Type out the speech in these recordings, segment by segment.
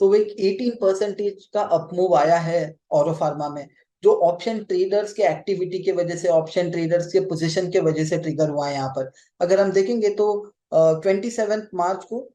तो वो एक 18% का अपमूव आया है ऑरो फार्मा में, जो ऑप्शन ट्रेडर्स के एक्टिविटी के वजह से, ऑप्शन ट्रेडर्स के पोजीशन के वजह से ट्रिगर हुआ है यहाँ पर। अगर हम देखेंगे तो 27 मार्च को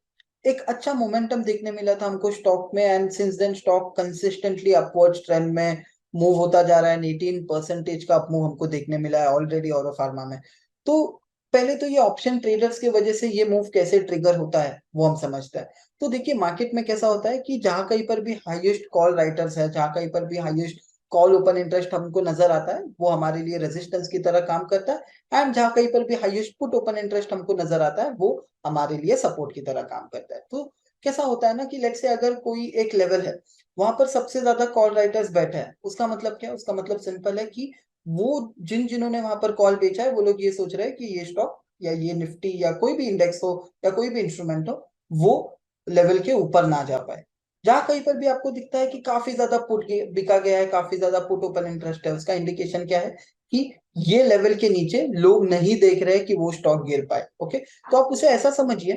एक अच्छा मोमेंटम देखने मिला था हमको स्टॉक में, and since then stock consistently upward trend में मूव होता जा रहा है। 18% का अपमूव हमको देखने मिला है ऑलरेडी ऑरो फार्मा में। तो पहले तो ये ऑप्शन ट्रेडर्स की वजह से ये मूव कैसे ट्रिगर होता है वो हम समझते हैं। तो देखिए मार्केट में कैसा होता है कि जहां कहीं पर भी हाईएस्ट कॉल राइटर्स है, जहां कहीं पर भी हाईएस्ट कॉल ओपन इंटरेस्ट हमको नजर आता है, वो हमारे लिए रेजिस्टेंस की तरह काम करता है। एंड जहां कहीं पर भी हाईएस्ट पुट ओपन इंटरेस्ट हमको नजर आता है, वो हमारे लिए सपोर्ट की तरह काम करता है। तो कैसा होता है ना कि लेट्स से अगर कोई एक लेवल है, वहां पर सबसे ज्यादा कॉल राइटर्स बैठे हैं, उसका मतलब क्या है? उसका मतलब सिंपल है कि वो जिन्होंने वहां पर कॉल बेचा है, वो लोग ये सोच रहे हैं कि ये स्टॉक या ये निफ्टी या कोई भी इंडेक्स हो या कोई भी इंस्ट्रूमेंट हो, वो लेवल के ऊपर ना जा पाए। जहां कहीं पर भी आपको दिखता है कि काफी ज्यादा पुट बिका गया है, काफी ज्यादा पुट ओपन इंटरेस्ट है, उसका इंडिकेशन क्या है कि ये लेवल के नीचे लोग नहीं देख रहे कि वो स्टॉक गिर पाए। ओके, तो आप उसे ऐसा समझिए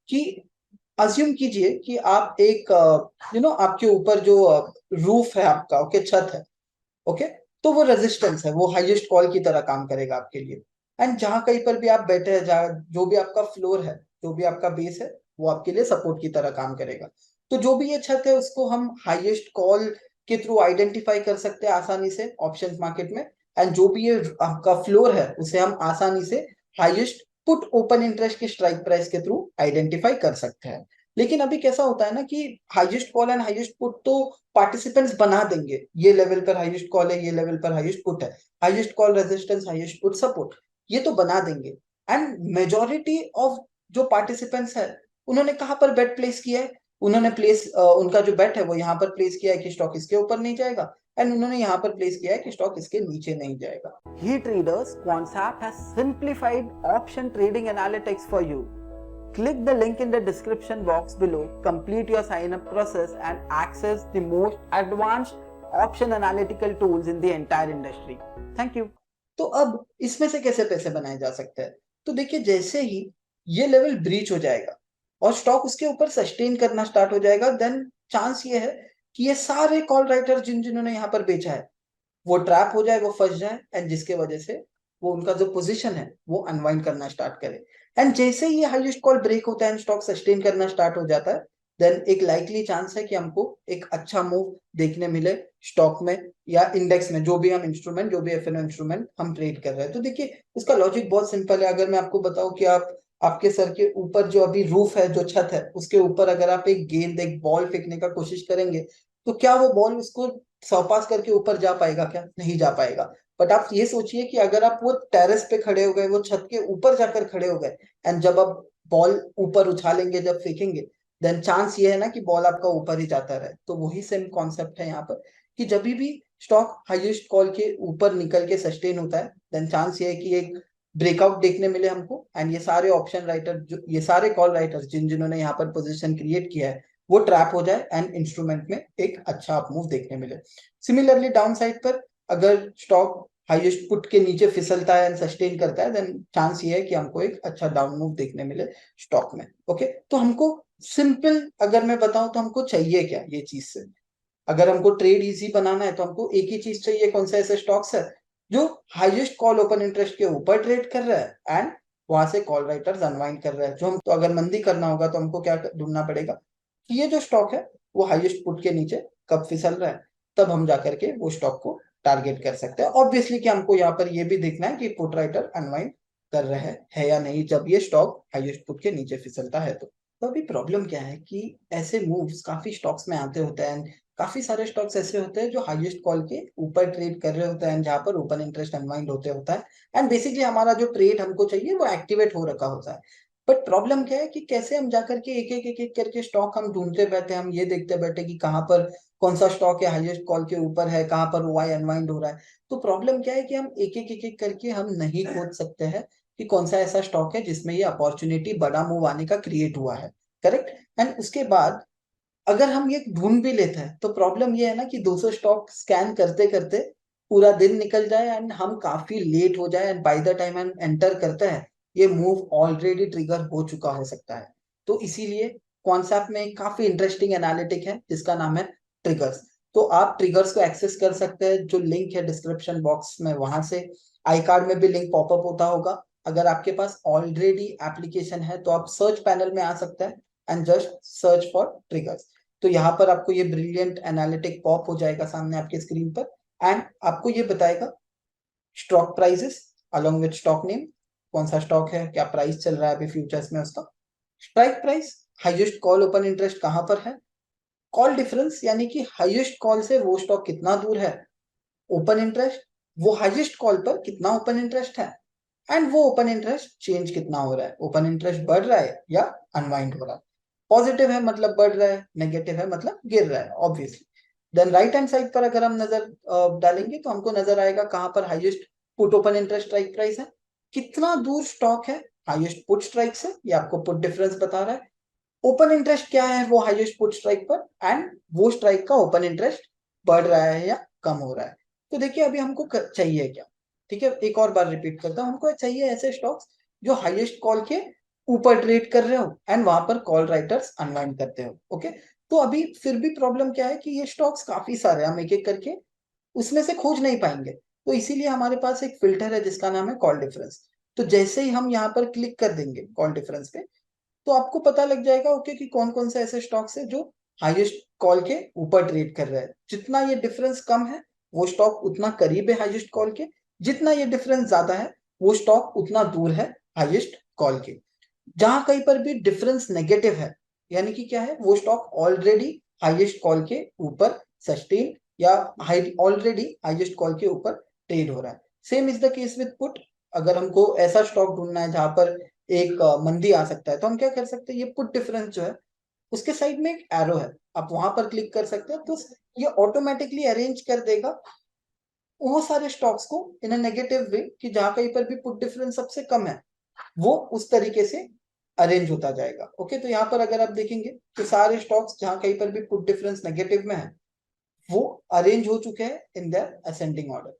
कि अज्यूम कीजिए कि आप एक आपके ऊपर जो रूफ है आपका, ओके, छत है, ओके, तो वो रेजिस्टेंस है, वो हाईएस्ट कॉल की तरह काम करेगा आपके लिए। एंड जहां कहीं पर भी आप बैठे हैं, जहां जो भी आपका फ्लोर है, जो भी आपका बेस है, वो आपके लिए सपोर्ट की तरह काम करेगा। तो जो भी ये छत है उसको हम हाईएस्ट कॉल के थ्रू आइडेंटिफाई कर सकते हैं आसानी से ऑप्शंस मार्केट में। एंड जो भी ये आपका फ्लोर है उसे हम आसानी से हाईएस्ट पुट ओपन इंटरेस्ट के स्ट्राइक प्राइस के थ्रू आइडेंटिफाई कर सकते हैं। लेकिन अभी कैसा होता है ना कि highest call and highest put तो पार्टिसिपेंट्स बना देंगे, ये लेवल पर हाईएस्ट कॉल है, ये लेवल पर हाईएस्ट पुट है, highest call resistance, highest put support, ये तो बना देंगे। एंड मेजॉरिटी ऑफ जो पार्टिसिपेंट्स है, उन्होंने कहाँ पर बेट प्लेस किया है? उन्होंने उनका जो बेट है वो यहाँ पर प्लेस किया है कि स्टॉक इसके ऊपर नहीं जाएगा, एंड उन्होंने यहाँ पर प्लेस किया है कि स्टॉक इसके नीचे नहीं जाएगा। ही traders Quantsap has simplified option trading analytics for you. Click the link in the description box below, complete your sign up process and access the most advanced option analytical tools in the entire industry. Thank you. तो अब इसमें से कैसे पैसे बनाए जा सकते हैं? तो देखिए जैसे ही ये लेवल ब्रीच हो जाएगा और स्टॉक उसके ऊपर सस्टेन करना स्टार्ट हो जाएगा, देन चांस ये है कि ये सारे कॉल राइटर जिन्होंने यहाँ पर बेचा है, वो ट्रैप हो जाए, वो फंस जाए, एंड जिसके वजह से वो उनका जो पोजीशन है वो अनवाइंड करना स्टार्ट करे। एंड जैसे ही ये हाईएस्ट कॉल ब्रेक होता है एंड स्टॉक सस्टेन करना स्टार्ट हो जाता है, देन एक लाइकली चांस है कि हमको एक अच्छा मूव देखने मिले स्टॉक में या इंडेक्स में, जो भी हम इंस्ट्रूमेंट, जो भी एफएनओ इंस्ट्रूमेंट हम ट्रेड कर रहे हैं। तो देखिए उसका लॉजिक बहुत सिंपल है। अगर मैं आपको बताऊं कि आप आपके सर के ऊपर जो अभी रूफ है, जो छत है, उसके ऊपर अगर आप एक गेंद, एक बॉल फेंकने का कोशिश करेंगे, तो क्या वो बॉल उसको सरपास करके ऊपर जा पाएगा? क्या नहीं जा पाएगा। बट आप ये सोचिए कि अगर आप वो टेरेस पे खड़े हो गए, वो छत के ऊपर जाकर खड़े हो गए, एंड जब आप बॉल ऊपर उछालेंगे, जब फेंकेंगे, देन चांस ये है ना कि बॉल आपका ऊपर ही जाता रहे। तो वही सेम कॉन्सेप्ट है यहाँ पर कि जब भी स्टॉक हाईएस्ट कॉल के ऊपर निकल के सस्टेन होता है, देन चांस ये है कि एक ब्रेकआउट देखने मिले हमको, एंड ये सारे ऑप्शन राइटर, जो ये सारे कॉल राइटर्स जिन्होंने यहाँ पर पोजीशन क्रिएट किया है, वो ट्रैप हो जाए एंड इंस्ट्रूमेंट में एक अच्छा अपमूव देखने मिले। सिमिलरली डाउन साइड पर अगर स्टॉक हाईएस्ट पुट के नीचे फिसलता है एंड सस्टेन करता है, देन चांस ये है कि हमको एक अच्छा डाउन मूव देखने मिले स्टॉक में। ओके, तो हमको सिंपल अगर मैं बताऊं तो हमको चाहिए क्या ये चीज से? अगर हमको ट्रेड इजी बनाना है तो हमको एक ही चीज चाहिए। कौन सा? ऐसे स्टॉक्स है जो हाईएस्ट कॉल ओपन इंटरेस्ट के ऊपर ट्रेड कर रहा है एंड वहां से कॉल राइटर्स अनवाइंड कर रहा है। जो हम तो अगर मंदी करना होगा तो हमको क्या ढूंढना पड़ेगा कि ये जो स्टॉक है वो हाईएस्ट पुट के नीचे कब फिसल रहा है, तब हम जाकर के वो स्टॉक को टारगेट कर सकते हैं। ऑब्वियसली कि हमको यहाँ पर ये भी देखना है कि पुट राइटर अनवाइंड कर रहे हैं या नहीं, जब ये स्टॉक हाईएस्ट पुट के नीचे फिसलता है। तो अभी प्रॉब्लम क्या है कि ऐसे मूव्स काफी स्टॉक्स में आते होते हैं। काफी सारे स्टॉक्स ऐसे होते हैं जो हाईएस्ट कॉल के ऊपर ट्रेड कर रहे होते हैं, जहां पर ओपन इंटरेस्ट अनवाइंड होते होता है, एंड बेसिकली हमारा जो ट्रेड हमको चाहिए वो एक्टिवेट हो रखा होता है। बट प्रॉब्लम क्या है कि कैसे हम जाकर के एक एक करके स्टॉक हम ढूंढते बैठे, हम ये देखते बैठे कि कहाँ पर कौन सा स्टॉक है हाईएस्ट कॉल के ऊपर है, कहाँ पर वाई अनवाइंड हो रहा है। तो प्रॉब्लम क्या है कि हम एक एक करके हम नहीं खोज सकते हैं कि कौन सा ऐसा स्टॉक है जिसमें ये अपॉर्चुनिटी बड़ा मूव आने का क्रिएट हुआ है। करेक्ट। एंड उसके बाद अगर हम ये ढूंढ भी लेते हैं तो प्रॉब्लम ये है ना कि 200 स्टॉक स्कैन करते करते पूरा दिन निकल जाए एंड हम काफी लेट हो जाए, एंड बाय द टाइम हम एंटर करते हैं ये मूव ऑलरेडी ट्रिगर हो चुका हो सकता है। तो इसीलिए क्वांटसैप में काफी इंटरेस्टिंग एनालिटिक है जिसका नाम है ट्रिगर्स। तो आप ट्रिगर्स को एक्सेस कर सकते हैं, जो लिंक है डिस्क्रिप्शन बॉक्स में वहां से। आई कार्ड में भी लिंक पॉपअप होता होगा। अगर आपके पास ऑलरेडी एप्लीकेशन है तो आप सर्च पैनल में आ सकते हैं and just search for triggers. तो यहाँ पर आपको ये ब्रिलियंट एनालिटिक पॉप हो जाएगा सामने आपके स्क्रीन पर, एंड आपको ये बताएगा stock prices along with stock name, कौन सा स्टॉक है, क्या प्राइस चल रहा है अभी फ्यूचर्स में उसका, strike price, highest call open interest कहां पर है, कॉल डिफरेंस यानी कि हाईएस्ट कॉल से वो स्टॉक कितना दूर है, ओपन इंटरेस्ट वो हाईएस्ट कॉल पर कितना ओपन इंटरेस्ट है, एंड वो ओपन इंटरेस्ट चेंज कितना हो रहा है, ओपन इंटरेस्ट बढ़ रहा है या अनवाइंड हो रहा है। पॉजिटिव है मतलब बढ़ रहा है, नेगेटिव है मतलब गिर रहा है obviously. Then right hand side पर अगर हम नजर डालेंगे तो हमको नजर आएगा कहां पर highest put open interest strike price है, कितना दूर स्टॉक है हाईएस्ट पुट स्ट्राइक से, ये आपको पुट डिफरेंस बता रहा है। ओपन इंटरेस्ट क्या है वो हाईएस्ट पुट स्ट्राइक पर, एंड वो स्ट्राइक का ओपन इंटरेस्ट बढ़ रहा है या कम हो रहा है। तो देखिए अभी हमको चाहिए क्या, ठीक है, एक और बार रिपीट करता हूं, हमको चाहिए ऐसे स्टॉक्स जो हाईएस्ट कॉल के ऊपर ट्रेड कर रहे हो एंड वहां पर कॉल राइटर्स अनवाइंड करते हो। ओके, तो अभी फिर भी प्रॉब्लम क्या है कि ये स्टॉक्स काफी सारे, हम एक एक करके उसमें से खोज नहीं पाएंगे। तो इसीलिए हमारे पास एक फिल्टर है जिसका नाम है कॉल डिफरेंस। तो जैसे ही हम यहाँ पर क्लिक कर देंगे कॉल डिफरेंस पे, तो आपको पता लग जाएगा ओके कि कौन कौन से ऐसे स्टॉक्स है जो हाईएस्ट कॉल के ऊपर ट्रेड कर रहे हैं। जितना ये डिफरेंस कम है वो स्टॉक उतना करीब है हाईएस्ट कॉल के, जितना ये डिफरेंस ज्यादा है वो स्टॉक उतना दूर है हाईएस्ट कॉल के। जहां कहीं पर भी डिफरेंस नेगेटिव है यानी कि क्या है, वो स्टॉक ऑलरेडी हाईएस्ट कॉल के ऊपर सस्टेन या ऑलरेडी हाईएस्ट कॉल के ऊपर ट्रेड हो रहा है। Same is the case with put. अगर हमको ऐसा स्टॉक ढूंढना है जहां पर एक मंदी आ सकता है तो हम क्या कर सकते हैं, ये पुट डिफरेंस जो है उसके साइड में एक एरो है, आप वहां पर क्लिक कर सकते हैं, तो ये ऑटोमेटिकली अरेंज कर देगा वो सारे स्टॉक्स को इन अ नेगेटिव वे कि जहां कहीं पर भी पुट डिफरेंस सबसे कम है वो उस तरीके से अरेंज होता जाएगा। ओके, तो यहाँ पर अगर आप देखेंगे तो सारे स्टॉक्स जहां कहीं पर भी पुट डिफरेंस नेगेटिव में है वो अरेंज हो चुके हैं इन द असेंडिंग ऑर्डर।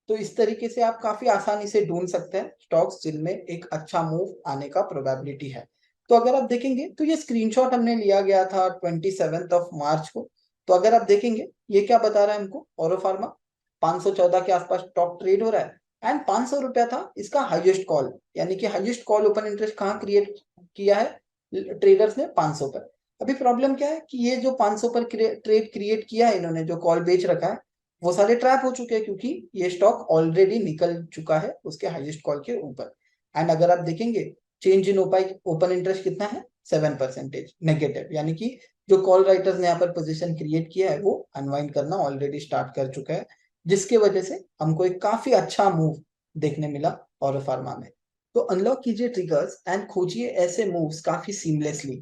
तो इस तरीके से आप काफी आसानी से ढूंढ सकते हैं स्टॉक्स जिनमें एक अच्छा मूव आने का प्रोबेबिलिटी है। तो अगर आप देखेंगे तो ये स्क्रीनशॉट हमने लिया गया था 27 मार्च को। तो अगर आप देखेंगे ये क्या बता रहा है हमको, औरो फार्मा 514 के आसपास स्टॉक ट्रेड हो रहा है एंड 500 रुपया था इसका हाईएस्ट कॉल, यानी कि हाईएस्ट कॉल ओपन इंटरेस्ट कहाँ क्रिएट किया है ट्रेडर्स ने, 500 पर। अभी प्रॉब्लम क्या है कि ये जो 500 पर ट्रेड क्रिएट किया है इन्होंने, जो कॉल बेच रखा है वो सारे ट्रैप हो चुके हैं क्योंकि ये स्टॉक ऑलरेडी निकल चुका है उसके हाईएस्ट कॉल के ऊपर। एंड अगर आप देखेंगे चेंज इन ओपन इंटरेस्ट कितना है, 7% नेगेटिव, यानी कि जो कॉल राइटर्स ने यहाँ पर पोजीशन क्रिएट किया है वो अनवाइंड करना ऑलरेडी स्टार्ट कर चुका है, जिसके वजह से हमको एक काफी अच्छा मूव देखने मिला और फार्मा में। तो अनलॉक कीजिए ट्रिगर्स एंड खोजिए ऐसे मूव्स काफी सीमलेसली।